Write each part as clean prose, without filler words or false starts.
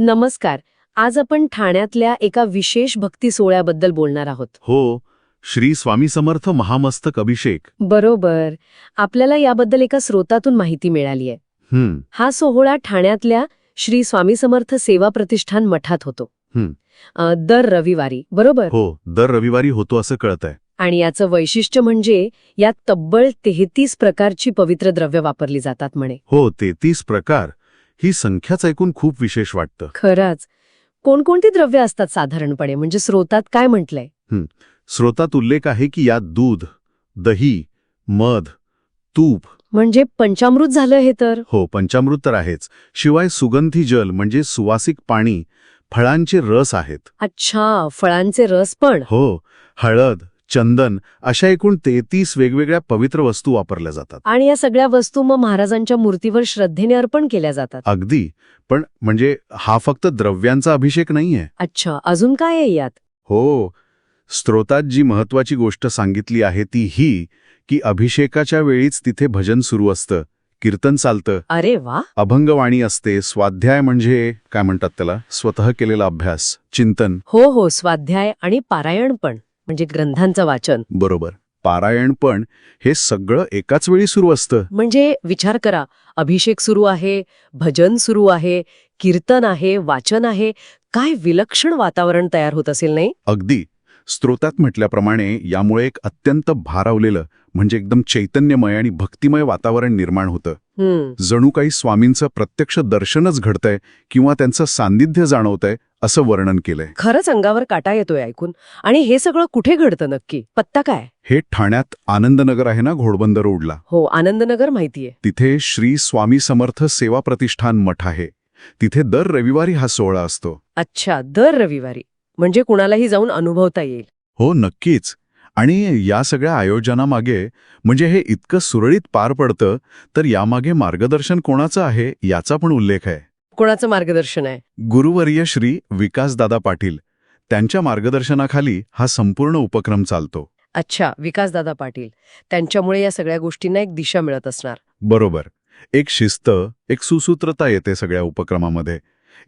नमस्कार. आज आपण ठाण्यातल्या एका विशेष भक्ती सोहळ्याबद्दल बोलणार आहोत. हो, श्री स्वामी समर्थ महामस्तक अभिषेक. बरोबर. आपल्याला याबद्दल एका स्रोतातून माहिती मिळालीय. हा सोहळा ठाण्यातल्या श्री स्वामी समर्थ सेवा प्रतिष्ठान मठात होतो. दर रविवारी, बरोबर? हो, दर रविवारी होतो असं कळतंय. आणि याचं वैशिष्ट्य म्हणजे यात तब्बल 33 प्रकारची पवित्र द्रव्य वापरली जातात म्हणे. हो, 33 प्रकार. ही संख्याच ऐकून खूप विशेष वाटतं. खरंच. कोणकोणती द्रव्य असतात साधारणपणे, म्हणजे स्रोतात काय म्हटलंय? स्रोतात उल्लेख आहे की यात दूध, दही, मध, तूप. म्हणजे पंचामृत झालं हे तर. हो, पंचामृत तर आहेच. शिवाय सुगंधी जल म्हणजे सुवासिक पाणी, फळांचे रस आहेत. अच्छा, फळांचे रस पण. हो, हळद, चंदन अशा एकूण 33 वेगवेगळ्या पवित्र वस्तू वापरल्या जातात. आणि या सगळ्या वस्तू मग महाराजांच्या मूर्तीवर श्रद्धेने अर्पण केल्या जातात. अगदी. पण म्हणजे हा फक्त द्रव्यांचा अभिषेक नाहीये. अच्छा, अजून काय आहे यात? हो, स्त्रोतात जी महत्वाची गोष्ट सांगितली आहे ती ही की अभिषेकाच्या वेळीच तिथे भजन सुरू असतं, कीर्तन चालतं. अरे वा. अभंगवाणी असते. स्वाध्याय म्हणजे काय म्हणतात त्याला, स्वतः केलेला अभ्यास, चिंतन. हो, स्वाध्याय आणि पारायण पण, म्हणजे ग्रंथांचं वाचन. बरोबर. पारायण पण. हे सगळं एकाच वेळी सुरू असतं. म्हणजे विचार करा, अभिषेक सुरू आहे, भजन सुरू आहे, कीर्तन आहे, वाचन आहे. काय विलक्षण वातावरण तयार होत असेल, नाही? अगदी. स्त्रोतात म्हटल्याप्रमाणे यामुळे एक अत्यंत भारावलेलं म्हणजे एकदम चैतन्यमय आणि भक्तिमय वातावरण निर्माण होतं. जणू काही स्वामींचं प्रत्यक्ष दर्शनच घडतंय किंवा त्यांचं सान्निध्य जाणवतंय असं वर्णन केलंय. खरंच अंगावर काटा येतोय ऐकून. आणि हे सगळं कुठे घडतं नक्की? पत्ता काय? हे ठाण्यात आनंदनगर आहे ना, घोडबंदर रोडला. हो, आनंदनगर माहितीये. तिथे श्री स्वामी समर्थ सेवा प्रतिष्ठान मठ आहे. तिथे दर रविवारी हा सोहळा असतो. अच्छा, दर रविवारी. म्हणजे कुणालाही जाऊन अनुभवता येईल. हो, नक्कीच. आणि या सगळ्या आयोजनामागे म्हणजे हे इतकं सुरळीत पार पडतं तर यामागे मार्गदर्शन कोणाचं आहे याचा पण उल्लेख आहे. कोणाचं मार्गदर्शन आहे? गुरुवर्य श्री विकासदादा पाटील. त्यांच्या मार्गदर्शनाखाली हा संपूर्ण उपक्रम चालतो. अच्छा, विकासदादा पाटील. त्यांच्यामुळे या सगळ्या गोष्टींना एक दिशा मिळत असणार. बरोबर. एक शिस्त, एक सुसूत्रता येते सगळ्या उपक्रमामध्ये.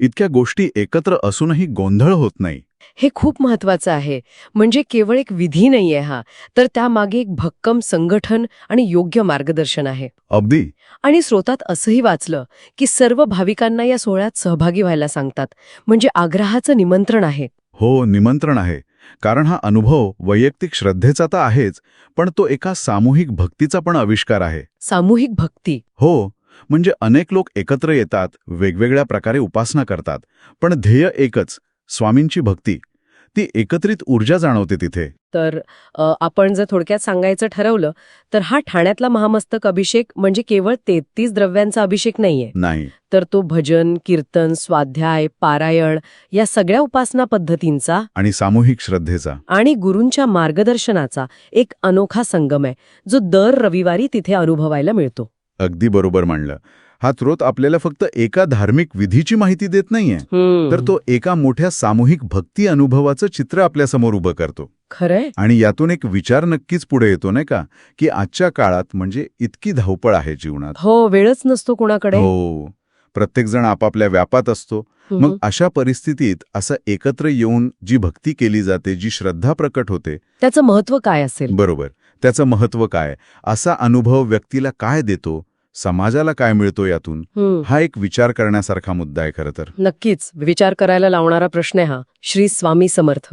इतक्या गोष्टी एकत्र असूनही गोंधळ होत नाही. हे खूप महत्वाचं आहे. म्हणजे केवळ एक विधी नाहीये हा, तर त्यामागे एक भक्कम संघटन आणि योग्य मार्गदर्शन आहे. अगदी. आणि स्रोतात असंही वाचलं की सर्व भाविकांना या सोहळ्यात सहभागी व्हायला सांगतात. म्हणजे आग्रहाचं निमंत्रण आहे. हो, निमंत्रण आहे. कारण हा अनुभव वैयक्तिक श्रद्धेचा तर आहेच, पण तो एका सामूहिक भक्तीचा पण आविष्कार आहे. सामूहिक भक्ती. हो, म्हणजे अनेक लोक एकत्र येतात, वेगवेगळ्या प्रकारे उपासना करतात, पण ध्येय एकच, स्वामींची भक्ती. ती एकत्रित ऊर्जा जाणवते तिथे. तर आपण जर थोडक्यात सांगायचं ठरवलं तर हा ठाण्यातला महामस्तक अभिषेक म्हणजे केवळ 33 द्रव्यांचा अभिषेक नाहीये. नाही. तर तो भजन, कीर्तन, स्वाध्याय, पारायण या सगळ्या उपासना पद्धतींचा आणि सामूहिक श्रद्धेचा आणि गुरूंच्या मार्गदर्शनाचा एक अनोखा संगम आहे, जो दर रविवारी तिथे अनुभवायला मिळतो. अगदी बरोबर मांडलं. हा स्रोत आपल्याला फक्त एका धार्मिक विधीची माहिती देत नाहीये, तर तो एका मोठ्या सामूहिक भक्ती अनुभवाचं चित्र आपल्यासमोर उभं करतो. खरंय. आणि यातून एक विचार नक्कीच पुढे येतो नाही का, की आजच्या काळात म्हणजे इतकी धावपळ आहे जीवनात. हो, वेळच नसतो कोणाकडे. हो, प्रत्येक जण आपापल्या व्यापात असतो. मग अशा परिस्थितीत असं एकत्र येऊन जी भक्ती केली जाते, जी श्रद्धा प्रकट होते, त्याचं महत्व काय असेल? बरोबर, त्याचं महत्व काय, असा अनुभव व्यक्तीला काय देतो, समाजाला काय मिळतो यातून, हा एक विचार करण्यासारखा मुद्दा आहे खरं तर. नक्कीच विचार करायला लावणारा प्रश्न आहे हा. श्री स्वामी समर्थ.